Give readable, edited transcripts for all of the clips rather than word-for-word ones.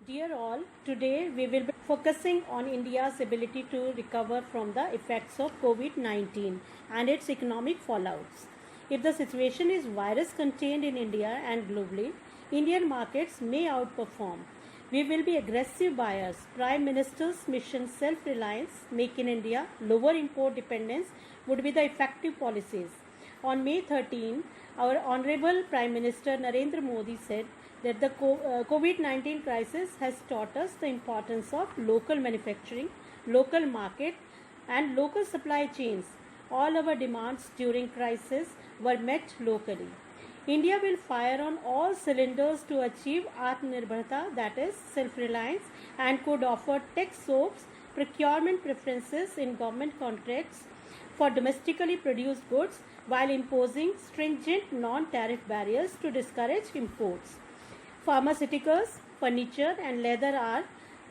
Dear all, today we will be focusing on India's ability to recover from the effects of COVID 19 and its economic fallouts. If the situation is virus contained in India and globally, Indian markets may outperform. We will be aggressive buyers. Prime Minister's mission self reliance, make in India, lower import dependence would be the effective policies. On May 13, our Honorable Prime Minister Narendra Modi said that the COVID 19 crisis has taught us the importance of local manufacturing, local market, and local supply chains. All our demands during crisis were met locally. India will fire on all cylinders to achieve Atmanirbharta, that is self-reliance, and could offer tech soaps, procurement preferences in government contracts for domestically produced goods while imposing stringent non-tariff barriers to discourage imports. Pharmaceuticals, furniture, and leather are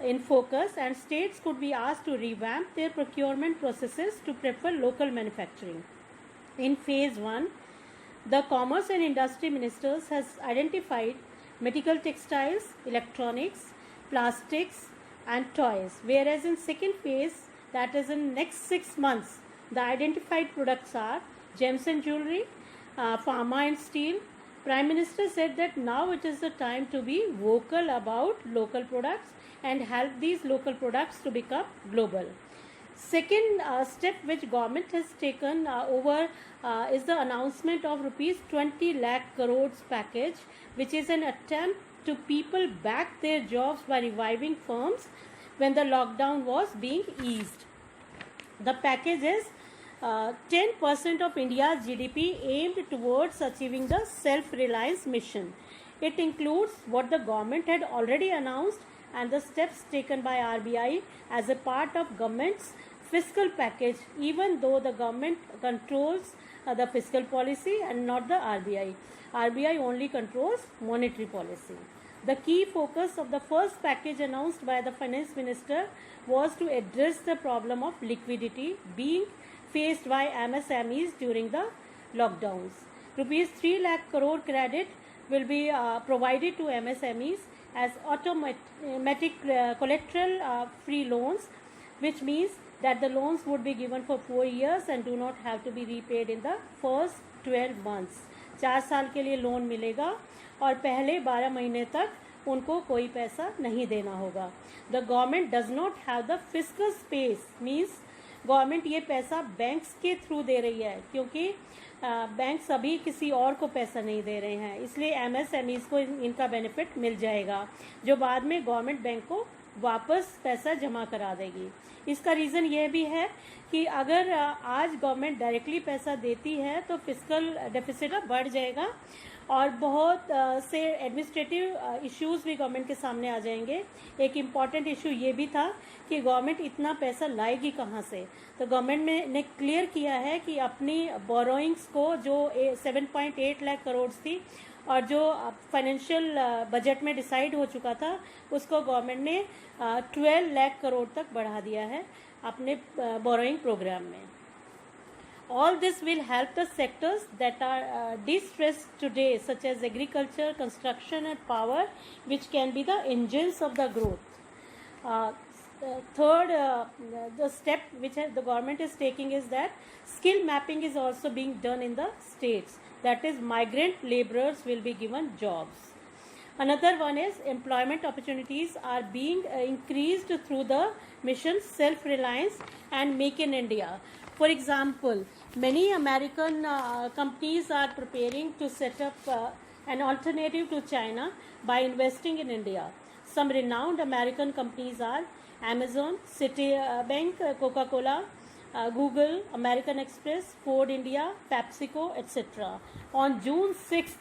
in focus, and states could be asked to revamp their procurement processes to prefer local manufacturing. In phase 1, the Commerce and Industry Ministers has identified medical textiles, electronics, plastics, and toys, whereas in second phase, that is in next 6 months, the identified products are gems and jewelry, pharma and steel. Prime Minister said that now it is the time to be vocal about local products and help these local products to become global. Second step which government has taken is the announcement of rupees 20 lakh crores package, which is an attempt to people back their jobs by reviving firms when the lockdown was being eased. The package is 10% of India's GDP aimed towards achieving the self-reliance mission. It includes what the government had already announced and the steps taken by RBI as a part of government's fiscal package, even though the government controls the fiscal policy and not the RBI. RBI only controls monetary policy. The key focus of the first package announced by the finance minister was to address the problem of liquidity being faced by MSMEs during the lockdowns. Rupees 3 lakh crore credit will be provided to MSMEs as automatic collateral free loans, which means that the loans would be given for 4 years and do not have to be repaid in the first 12 months. 4 साल के लिए loan मिलेगा और पहले 12 महीने तक उनको कोई पैसा नहीं देना होगा. The government does not have the fiscal space, means government ये पैसा बैंक्स के थ्रू दे रही है, क्योंकि बैंक्स अभी किसी और को पैसा नहीं दे रहे हैं, इसलिए एमएसएमईज को इनका बेनिफिट मिल जाएगा, जो बाद में गवर्नमेंट बैंक को वापस पैसा जमा करा देगी. इसका रीज़न ये भी है कि अगर आज गवर्नमेंट डायरेक्टली पैसा देती है तो फिस्कल डेफिसिट बढ़ जाएगा और बहुत से एडमिनिस्ट्रेटिव इश्यूज भी गवर्नमेंट के सामने आ जाएंगे. एक इम्पॉर्टेंट इशू ये भी था कि गवर्नमेंट इतना पैसा लाएगी कहाँ से. तो गवर्नमेंट ने क्लियर किया है कि अपनी बोरोइंग्स को जो 7.8 लाख करोड़ थी और जो फाइनेंशियल बजट में डिसाइड हो चुका था उसको गवर्नमेंट ने 12 लाख करोड़ तक बढ़ा दिया है अपने बोरोइंग प्रोग्राम में. All this will help the sectors that are distressed today, such as agriculture, construction, and power, which can be the engines of the growth. Third, the step which the government is taking is that skill mapping is also being done in the states. That is, migrant laborers will be given jobs. Another one is employment opportunities are being increased through the mission Self-Reliance and Make in India. For example, many American companies are preparing to set up an alternative to China by investing in India. Some renowned American companies are Amazon, Citibank, Coca-Cola, Google, American Express, Ford India, PepsiCo, etc. On June 6th,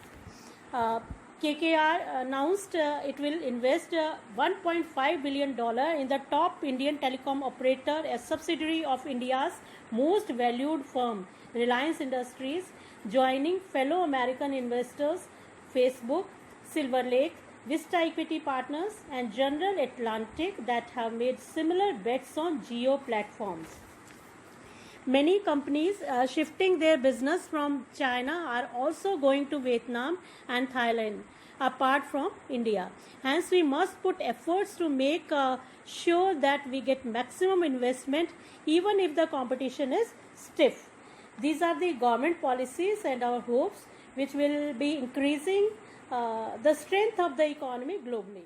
KKR announced it will invest $1.5 billion in the top Indian telecom operator, a subsidiary of India's most valued firm, Reliance Industries, joining fellow American investors Facebook, Silver Lake, Vista Equity Partners, and General Atlantic that have made similar bets on Jio platforms. Many companies shifting their business from China are also going to Vietnam and Thailand. apart from India. Hence, we must put efforts to make sure that we get maximum investment even if the competition is stiff. These are the government policies and our hopes which will be increasing the strength of the economy globally.